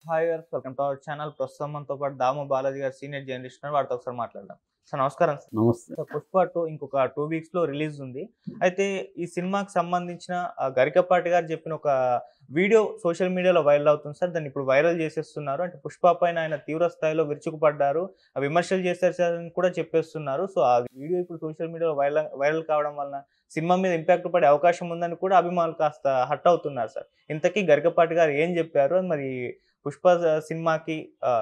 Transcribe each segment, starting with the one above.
Hi గారు, welcome to our channel. ప్రస్తుతం మనతో పాటు దాము బాలాజీ గారు సీనియర్ జర్నలిస్ట్ ఉన్నారు. వారితో ఒకసారి మాట్లాడదాం. సార్ నమస్కారం సార్. నమస్తే. సార్ పుష్ప 2 ఇంకొక 2 వీక్స్‌లో రిలీజ్ ఉంది. అయితే ఈ సినిమాకి సంబంధించిన గరికపాటి గారు చెప్పిన ఒక వీడియో సోషల్ మీడియాలో వైరల్ అవుతుంది సార్. దాన్ని ఇప్పుడు వైరల్ చేసేస్తున్నారు. అంటే పుష్ప పైన ఆయన తీవ్ర స్థాయిలో విరుచుకుపడ్డారు. విమర్శలు చేశారు సార్ అని కూడా చెప్పేస్తున్నారు. సో ఆ వీడియో ఇప్పుడు సోషల్ మీడియాలో వైరల్ కావడం వలన సినిమా మీద ఇంపాక్ట్ పడే అవకాశం ఉందని కూడా అభిమానులు కాస్త హర్ట్ అవుతున్నారు సార్. ఇంతకీ గరికపాటి గారు ఏం చెప్పారు? మరి పుష్ప సినిమాకి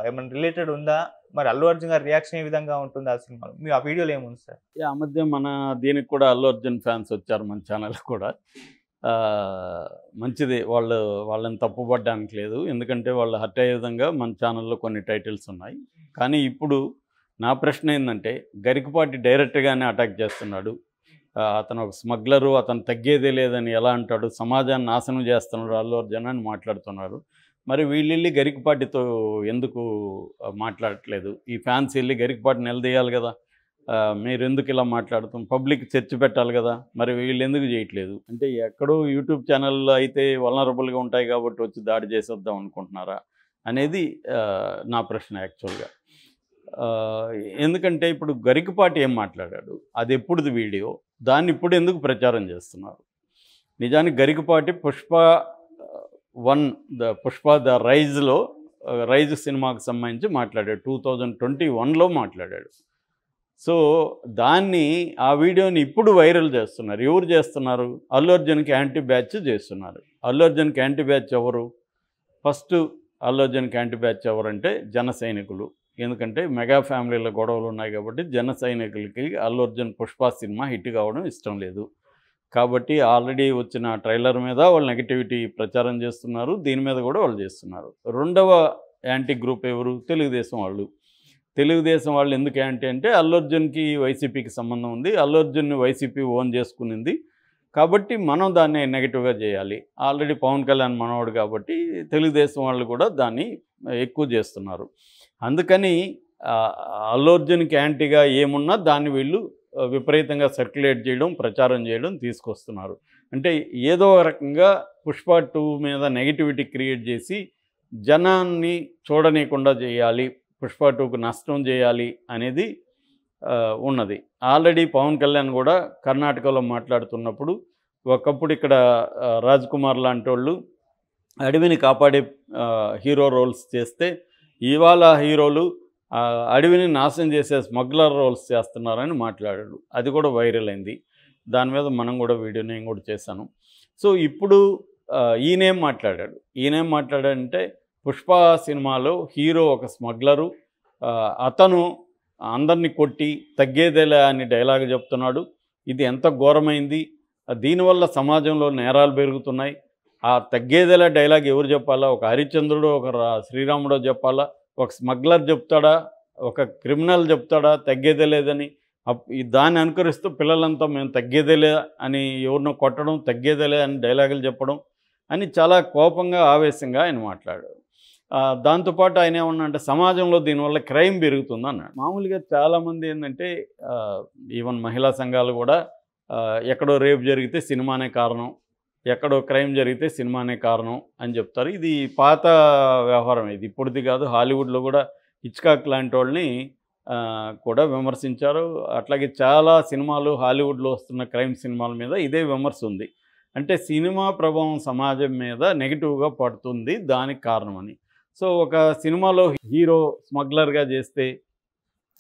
ఏమైనా రిలేటెడ్ ఉందా? మరి అల్లు అర్జున్ గారి రియాక్షన్ ఏ విధంగా ఉంటుంది ఆ సినిమాలో? మీ ఆ వీడియోలో ఏముంది సార్? ఆ మధ్య మన దీనికి కూడా అల్లు అర్జున్ ఫ్యాన్స్ వచ్చారు మన ఛానల్ కూడా. మంచిది, వాళ్ళని తప్పుపడడానికి లేదు. ఎందుకంటే వాళ్ళు హర్ట్ అయ్యే విధంగా మన ఛానల్లో కొన్ని టైటిల్స్ ఉన్నాయి. కానీ ఇప్పుడు నా ప్రశ్న ఏంటంటే, గరికపాటి డైరెక్ట్గానే అటాక్ చేస్తున్నాడు. అతను ఒక స్మగ్లరు, అతను తగ్గేదే లేదని ఎలా అంటాడు, సమాజాన్ని నాశనం చేస్తున్నాడు అల్లు అర్జున్ అని మాట్లాడుతున్నారు. మరి వీళ్ళెళ్ళి గరికపాటితో ఎందుకు మాట్లాడట్లేదు? ఈ ఫ్యాన్స్ వెళ్ళి గరికపాటిని నిలదీయాలి కదా. మీరు ఎందుకు ఇలా మాట్లాడుతాం, పబ్లిక్ చర్చ పెట్టాలి కదా. మరి వీళ్ళు ఎందుకు చేయట్లేదు? అంటే ఎక్కడో యూట్యూబ్ ఛానల్లో అయితే వల్నరబుల్గా ఉంటాయి కాబట్టి వచ్చి దాడి చేసేద్దాం అనుకుంటున్నారా అనేది నా ప్రశ్న యాక్చువల్గా. ఎందుకంటే ఇప్పుడు గరికపాటి ఏం మాట్లాడాడు, అది ఎప్పుడుది వీడియో, దాన్ని ఇప్పుడు ఎందుకు ప్రచారం చేస్తున్నారు? నిజానికి గరికపాటి పుష్ప 1 ద రైజ్లో రైజ్ సినిమాకి సంబంధించి మాట్లాడాడు. 2021లో మాట్లాడాడు. సో దాన్ని, ఆ వీడియోని ఇప్పుడు వైరల్ చేస్తున్నారు. ఎవరు చేస్తున్నారు? అల్లు అర్జున్కి యాంటీ బ్యాచ్ చేస్తున్నారు. అల్లు అర్జున్కి యాంటీ బ్యాచ్ ఎవరు? ఫస్ట్ అల్లు అర్జున్కి యాంటీ బ్యాచ్ ఎవరంటే జన సైనికులు. ఎందుకంటే మెగా ఫ్యామిలీలో గొడవలు ఉన్నాయి కాబట్టి జన సైనికులకి అల్లు అర్జున్ పుష్ప సినిమా హిట్ కావడం ఇష్టం లేదు. కాబట్టి ఆల్రెడీ వచ్చిన ట్రైలర్ మీద వాళ్ళు నెగిటివిటీ ప్రచారం చేస్తున్నారు. దీని మీద కూడా వాళ్ళు చేస్తున్నారు. రెండవ యాంటీ గ్రూప్ ఎవరు? తెలుగుదేశం వాళ్ళు. తెలుగుదేశం వాళ్ళు ఎందుకు యాంటీ అంటే, అల్లు అర్జున్కి వైసీపీకి సంబంధం ఉంది, అల్లు అర్జున్ని వైసీపీ ఓన్ చేసుకునింది కాబట్టి మనం దాన్ని నెగిటివ్గా చేయాలి. ఆల్రెడీ పవన్ కళ్యాణ్ మనవాడు కాబట్టి తెలుగుదేశం వాళ్ళు కూడా దాన్ని ఎక్కువ చేస్తున్నారు. అందుకని అల్లు అర్జున్కి యాంటీగా ఏమున్నా దాన్ని వీళ్ళు విపరీతంగా సర్క్యులేట్ చేయడం, ప్రచారం చేయడం తీసుకొస్తున్నారు. అంటే ఏదో రకంగా పుష్ప 2 మీద నెగిటివిటీ క్రియేట్ చేసి జనాన్ని చూడనీయకుండా చేయాలి, పుష్ప 2కు నష్టం చేయాలి అనేది ఉన్నది. ఆల్రెడీ పవన్ కళ్యాణ్ కూడా కర్ణాటకలో మాట్లాడుతున్నప్పుడు, ఒకప్పుడు ఇక్కడ రాజ్ కుమార్ లాంటి వాళ్ళు అడవిని కాపాడే హీరో రోల్స్ చేస్తే, ఇవాళ హీరోలు అడవిని నాశనం చేసే స్మగ్లర్ రోల్స్ చేస్తున్నారని మాట్లాడాడు. అది కూడా వైరల్ అయింది. దాని మీద మనం కూడా వీడియో నేను కూడా చేశాను. సో ఇప్పుడు ఈయనేం మాట్లాడాడంటే, పుష్ప సినిమాలో హీరో ఒక స్మగ్లరు, అతను అందరినీ కొట్టి తగ్గేదేలే అని డైలాగ్ చెప్తున్నాడు. ఇది ఎంత ఘోరమైంది, దీనివల్ల సమాజంలో నేరాలు పెరుగుతున్నాయి. ఆ తగ్గేదేలే డైలాగ్ ఎవరు చెప్పాలా? ఒక హరిశ్చంద్రుడో, ఒక శ్రీరాముడో చెప్పాలా? ఒక స్మగ్లర్ చెప్తాడా? ఒక క్రిమినల్ చెప్తాడా తగ్గేదే లేదని? దాన్ని అనుకరిస్తూ పిల్లలంతా మేము తగ్గేదేలే అని ఎవరినో కొట్టడం, తగ్గేదేలే అని డైలాగులు చెప్పడం అని చాలా కోపంగా, ఆవేశంగా ఆయన మాట్లాడాడు. దాంతోపాటు ఆయన ఏమన్నా అంటే, సమాజంలో దీనివల్ల క్రైమ్ పెరుగుతుంది అన్నాడు. మామూలుగా చాలామంది ఏంటంటే, ఈవెన్ మహిళా సంఘాలు కూడా ఎక్కడో రేపు జరిగితే సినిమానే కారణం, ఎక్కడో క్రైమ్ జరిగితే సినిమానే కారణం అని చెప్తారు. ఇది పాత వ్యవహారం, ఇది ఇప్పుడుది కాదు. హాలీవుడ్లో కూడా హిచ్కాక్ లాంటి వాళ్ళని కూడా విమర్శించారు. అట్లాగే చాలా సినిమాలు హాలీవుడ్లో వస్తున్న క్రైమ్ సినిమాల మీద ఇదే విమర్శ ఉంది. అంటే సినిమా ప్రభావం సమాజం మీద నెగిటివ్గా పడుతుంది, దానికి కారణమని. సో ఒక సినిమాలో హీరో స్మగ్లర్గా చేస్తే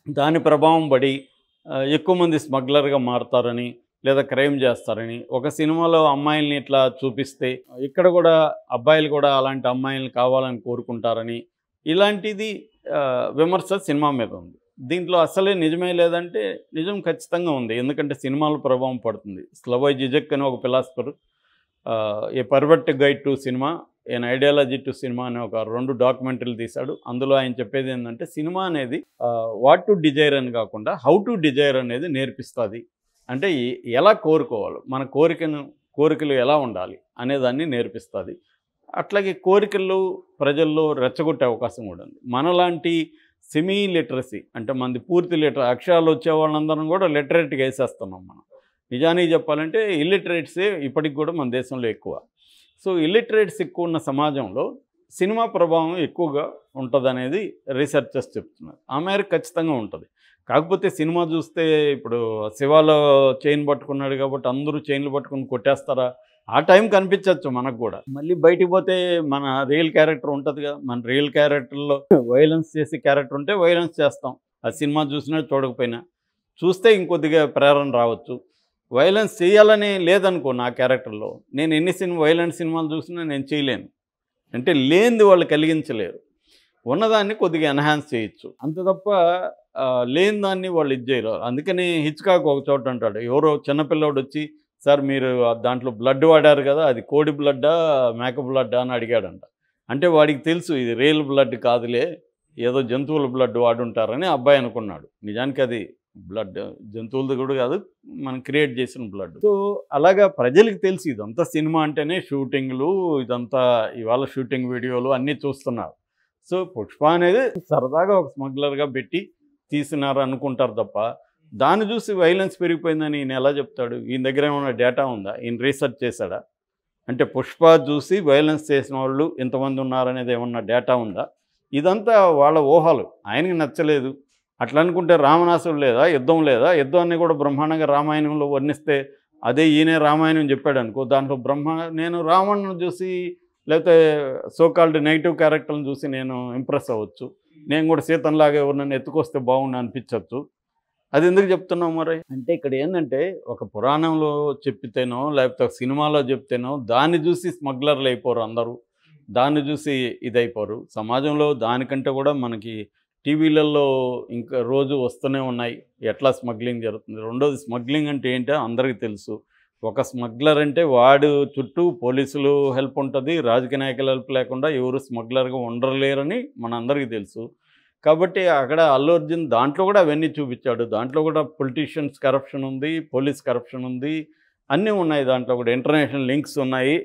దాని ప్రభావం పడి ఎక్కువ మంది స్మగ్లర్గా మారుతారని, లేదా క్రైమ్ చేస్తారని, ఒక సినిమాలో అమ్మాయిల్ని ఇట్లా చూపిస్తే ఇక్కడ కూడా అబ్బాయిలు కూడా అలాంటి అమ్మాయిల్ని కావాలని కోరుకుంటారని, ఇలాంటిది విమర్శ సినిమా మీద ఉంది. దీంట్లో అసలే నిజమే లేదంటే నిజం ఖచ్చితంగా ఉంది. ఎందుకంటే సినిమాల ప్రభావం పడుతుంది. స్లవోయ్ జిజెక్ అని ఒక philosopher a perfect guide to cinema, an ideology to cinema అనే ఒక 2 డాక్యుమెంటరీలు తీశాడు. అందులో ఆయన చెప్పేది ఏంటంటే, సినిమా అనేది వాట్ టు డిజైర్ అని కాకుండా హౌ టు డిజైర్ అనేది నేర్పిస్తుంది. అంటే ఎలా కోరుకోవాలి, మన కోరికలు ఎలా ఉండాలి అనేదాన్ని నేర్పిస్తుంది. అట్లాగే కోరికలు ప్రజల్లో రెచ్చగొట్టే అవకాశం కూడా ఉంది. మనలాంటి సెమీ లిటరసీ అంటే మనది పూర్తి అక్షరాలు వచ్చే వాళ్ళందరం కూడా లిటరేట్గా వేసేస్తున్నాం మనం. నిజానికి చెప్పాలంటే ఇల్లిటరేట్సే ఇప్పటికి కూడా మన దేశంలో ఎక్కువ. సో ఇల్లిటరేట్స్ ఎక్కువ ఉన్న సమాజంలో సినిమా ప్రభావం ఎక్కువగా ఉంటుందనేది రీసెర్చర్స్ చెప్తున్నారు. ఆ మేరకు ఖచ్చితంగా ఉంటుంది. కాకపోతే సినిమా చూస్తే ఇప్పుడు శివాలో చైన్ పట్టుకున్నాడు కాబట్టి అందరూ చైన్లు పట్టుకుని కొట్టేస్తారా? ఆ టైం కనిపించవచ్చు మనకు కూడా. మళ్ళీ బయటికి పోతే మన రియల్ క్యారెక్టర్ ఉంటుంది కదా, మన రియల్ క్యారెక్టర్లో వైలెన్స్ చేసే క్యారెక్టర్ ఉంటే వైలెన్స్ చేస్తాం. ఆ సినిమా చూసినా చూడకపోయినా. చూస్తే ఇంకొద్దిగా ప్రేరణ రావచ్చు. వైలెన్స్ చేయాలని లేదనుకో నా క్యారెక్టర్లో, నేను ఎన్ని వైలెంట్ సినిమాలు చూసినా నేను చేయలేను. అంటే లేనిది వాళ్ళు కలిగించలేరు. ఉన్నదాన్ని కొద్దిగా ఎన్హాన్స్ చేయొచ్చు. అంత తప్ప లేని దాన్ని వాళ్ళు ఇది చేయరు. అందుకని హిచ్కాక్ ఒక చోట అంటాడు, ఎవరో చిన్నపిల్లోడు వచ్చి, సార్ మీరు దాంట్లో బ్లడ్ వాడారు కదా, అది కోడి బ్లడ్డా మేక బ్లడ్డా అని అడిగాడంట. అంటే వాడికి తెలుసు ఇది రియల్ బ్లడ్ కాదులే, ఏదో జంతువుల బ్లడ్ వాడుంటారని అబ్బాయి అనుకున్నాడు. నిజానికి అది బ్లడ్ జంతువులది కూడా కాదు, మనం క్రియేట్ చేసిన బ్లడ్. సో అలాగా ప్రజలకు తెలిసి ఇదంతా సినిమా అంటేనే షూటింగ్లు, ఇదంతా ఇవాళ షూటింగ్ వీడియోలు అన్నీ చూస్తున్నారు. సో పుష్ప అనేది సరదాగా ఒక స్మగ్లర్గా పెట్టి తీసినారు అనుకుంటారు తప్ప, దాన్ని చూసి వైలెన్స్ పెరిగిపోయిందని ఈయన ఎలా చెప్తాడు? ఈయన దగ్గర ఏమైనా డేటా ఉందా? ఈయన రీసెర్చ్ చేశాడా? అంటే పుష్ప చూసి వైలెన్స్ చేసిన వాళ్ళు ఎంతమంది ఉన్నారనేది ఏమన్నా డేటా ఉందా? ఇదంతా వాళ్ళ ఊహలు. ఆయనకి నచ్చలేదు. అట్లా అనుకుంటే రావణాసుడు లేదా, యుద్ధం లేదా? యుద్ధాన్ని కూడా బ్రహ్మాండంగా రామాయణంలో వర్ణిస్తే అదే ఈయనే రామాయణం చెప్పాడు అనుకో, దాంట్లో నేను రావణ్ను చూసి లేకపోతే సోకాల్డ్ నెగిటివ్ క్యారెక్టర్ని చూసి నేను ఇంప్రెస్ అవ్వచ్చు. నేను కూడా సీతంలాగా ఎవరినైనా ఎత్తుకొస్తే బాగుండు అనిపించవచ్చు. అది ఎందుకు చెప్తున్నావు మరి? అంటే ఇక్కడ ఏంటంటే ఒక పురాణంలో చెప్పితేనో లేకపోతే ఒక సినిమాలో చెప్తేనో దాన్ని చూసి స్మగ్లర్లు అయిపోరు అందరూ. దాన్ని చూసి ఇదైపోరు. సమాజంలో దానికంటే కూడా మనకి టీవీలలో ఇంకా రోజు వస్తూనే ఉన్నాయి ఎట్లా స్మగ్లింగ్ జరుగుతుంది. రెండోది స్మగ్లింగ్ అంటే ఏంటో అందరికీ తెలుసు. ఒక స్మగ్లర్ అంటే వాడు చుట్టూ పోలీసులు హెల్ప్ ఉంటుంది, రాజకీయ నాయకుల హెల్ప్ లేకుండా ఎవరు స్మగ్లర్గా ఉండలేరని మనందరికీ తెలుసు. కాబట్టి అక్కడ అల్లు అర్జున్ దాంట్లో కూడా అవన్నీ చూపించాడు. దాంట్లో కూడా పొలిటీషియన్స్ కరప్షన్ ఉంది, పోలీస్ కరప్షన్ ఉంది, అన్నీ ఉన్నాయి. దాంట్లో కూడా ఇంటర్నేషనల్ లింక్స్ ఉన్నాయి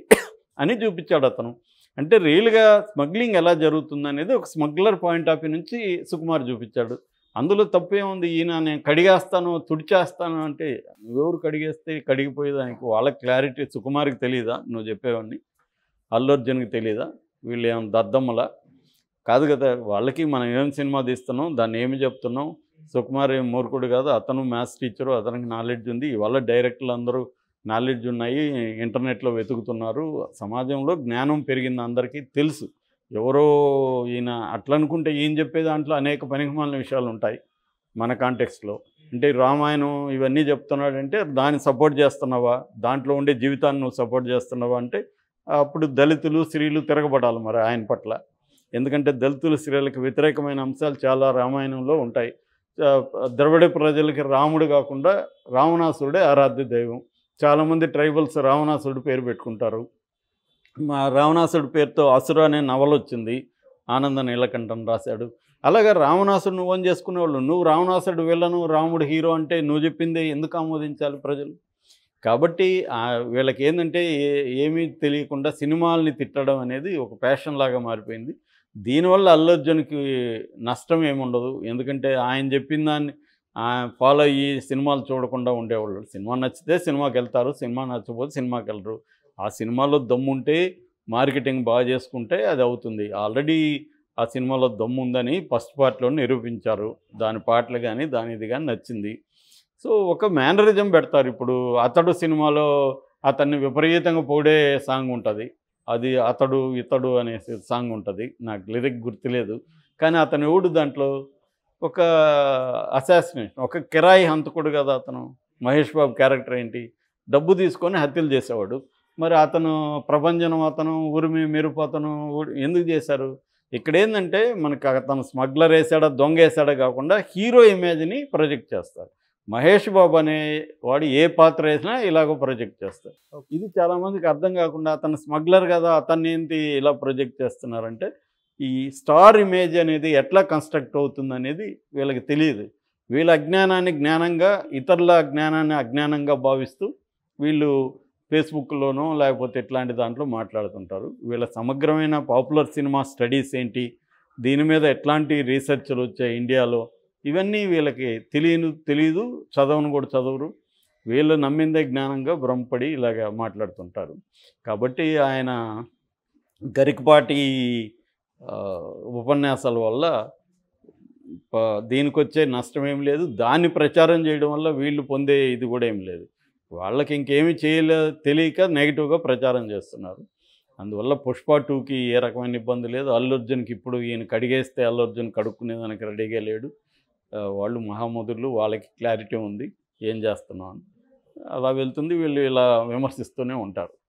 అని చూపించాడు అతను. అంటే రియల్గా స్మగ్లింగ్ ఎలా జరుగుతుంది అనేది ఒక స్మగ్లర్ పాయింట్ ఆఫ్ వ్యూ నుంచి సుకుమార్ చూపించాడు. అందులో తప్పేముంది? ఈయన నేను కడిగేస్తాను, తుడిచేస్తాను అంటే నువ్వెవరు కడిగేస్తే కడిగిపోయేదానికి? వాళ్ళకి క్లారిటీ సుకుమార్కి తెలియదా నువ్వు చెప్పేవన్నీ? అల్లు అర్జున్కి తెలియదా? వీళ్ళు ఏమైనా దద్దమ్మలా? కాదు కదా. వాళ్ళకి మనం ఏం సినిమా తీస్తున్నాం, దాన్ని ఏమి చెప్తున్నాం. సుకుమార్ ఏం మూర్ఖుడు కాదు, అతను మ్యాథ్స్ టీచరు, అతనికి నాలెడ్జ్ ఉంది. ఇవాళ డైరెక్టర్లు అందరూ నాలెడ్జ్ ఉన్నాయి, ఇంటర్నెట్లో వెతుకుతున్నారు. సమాజంలో జ్ఞానం పెరిగింది, అందరికీ తెలుసు. ఎవరో ఈయన అట్లా అనుకుంటే ఈయన చెప్పే దాంట్లో అనేక పనికిమాలిన విషయాలు ఉంటాయి మన కాంటెక్స్ట్లో. అంటే రామాయణం ఇవన్నీ చెప్తున్నాడంటే దాన్ని సపోర్ట్ చేస్తున్నావా? దాంట్లో ఉండే జీవితాన్ని నువ్వు సపోర్ట్ చేస్తున్నావా అంటే అప్పుడు దళితులు స్త్రీలు తిరగబడాలి మరి ఆయన పట్ల. ఎందుకంటే దళితులు స్త్రీలకు వ్యతిరేకమైన అంశాలు చాలా రామాయణంలో ఉంటాయి. ద్రవిడ ప్రజలకి రాముడు కాకుండా రావణాసురుడే ఆరాధ్య దైవం. చాలామంది ట్రైబల్స్ రావణాసురుడు పేరు పెట్టుకుంటారు. మా రావణాసుడి పేరుతో అసుర అనే నవల వచ్చింది, ఆనంద నీలకంఠన్ రాశాడు. అలాగే రావణాసుడిని ఓన్ చేసుకునేవాళ్ళు. నువ్వు రావణాసుడు విలను, రాముడు హీరో అంటే నువ్వు చెప్పిందే ఎందుకు ఆమోదించాలి ప్రజలు? కాబట్టి వీళ్ళకి ఏంటంటే ఏమీ తెలియకుండా సినిమాల్ని తిట్టడం అనేది ఒక ప్యాషన్ లాగా మారిపోయింది. దీనివల్ల అల్లు అర్జున్కి నష్టం ఏముండదు. ఎందుకంటే ఆయన చెప్పిన దాన్ని ఫాలో అయ్యి సినిమాలు చూడకుండా ఉండేవాళ్ళు. సినిమా నచ్చితే సినిమాకి వెళ్తారు, సినిమా నచ్చకపోతే సినిమాకి వెళ్ళరు. ఆ సినిమాలో దమ్ముంటే మార్కెటింగ్ బాగా చేసుకుంటే అది అవుతుంది. ఆల్రెడీ ఆ సినిమాలో దమ్ము ఉందని ఫస్ట్ పార్ట్లో నిరూపించారు. దాని పాటలు కానీ దాని ఇది కానీ నచ్చింది. సో ఒక మేనరిజం పెడతారు. ఇప్పుడు అతడు సినిమాలో అతన్ని విపరీతంగా పొగిడే సాంగ్ ఉంటుంది. అది అతడు ఇతడు అనే సాంగ్ ఉంటుంది. నాకు లిరిక్ గుర్తులేదు. కానీ అతను ఎవడు దాంట్లో ఒక అసాసినేషన్, ఒక కిరాయి హంతకుడు కదా అతను. మహేష్ బాబు క్యారెక్టర్ ఏంటి? డబ్బు తీసుకొని హత్యలు చేసేవాడు. మరి అతను ప్రభంజనం, అతను ఉరిమి మెరుపు అతను ఎందుకు చేశారు? ఇక్కడ ఏంటంటే మనకు అతను స్మగ్లర్ వేసాడా, దొంగ వేసాడా కాకుండా హీరో ఇమేజ్ని ప్రొజెక్ట్ చేస్తారు. మహేష్ బాబు అనే వాడు ఏ పాత్ర వేసినా ఇలాగో ప్రొజెక్ట్ చేస్తారు. ఇది చాలామందికి అర్థం కాకుండా అతను స్మగ్లర్ కదా, అతన్ని ఏంటి ఇలా ప్రొజెక్ట్ చేస్తున్నారంటే ఈ స్టార్ ఇమేజ్ అనేది ఎట్లా కన్స్ట్రక్ట్ అవుతుంది అనేది వీళ్ళకి తెలియదు. వీళ్ళ అజ్ఞానాన్ని జ్ఞానంగా, ఇతరుల అజ్ఞానాన్ని అజ్ఞానంగా భావిస్తూ వీళ్ళు ఫేస్బుక్లోనో లేకపోతే ఇట్లాంటి దాంట్లో మాట్లాడుతుంటారు. వీళ్ళ సమగ్రమైన పాపులర్ సినిమా స్టడీస్ ఏంటి, దీని మీద ఎట్లాంటి రీసెర్చ్లు వచ్చాయి ఇండియాలో, ఇవన్నీ వీళ్ళకి తెలియదు, చదవను కూడా చదవరు. వీళ్ళు నమ్మిందే జ్ఞానంగా భ్రమపడి ఇలాగ మాట్లాడుతుంటారు. కాబట్టి ఆయన గరికపాటి ఆ, ఉపన్యాసాల వల్ల దీనికొచ్చే నష్టం ఏం లేదు. దాన్ని ప్రచారం చేయడం వల్ల వీళ్ళు పొందే ఇది కూడా ఏం లేదు. వాళ్ళకి ఇంకేమి తెలియక నెగిటివ్గా ప్రచారం చేస్తున్నారు. అందువల్ల పుష్ప 2కి ఏ రకమైన ఇబ్బంది లేదు. అల్లు అర్జున్కి ఇప్పుడు ఈయన కడిగేస్తే అల్లు అర్జున్ కడుక్కునేదానికి రెడీగా లేడు. వాళ్ళు మహామధులు, వాళ్ళకి క్లారిటీ ఉంది ఏం చేస్తున్నాం అని. అలా వెళ్తుంది. వీళ్ళు ఇలా విమర్శిస్తూనే ఉంటారు.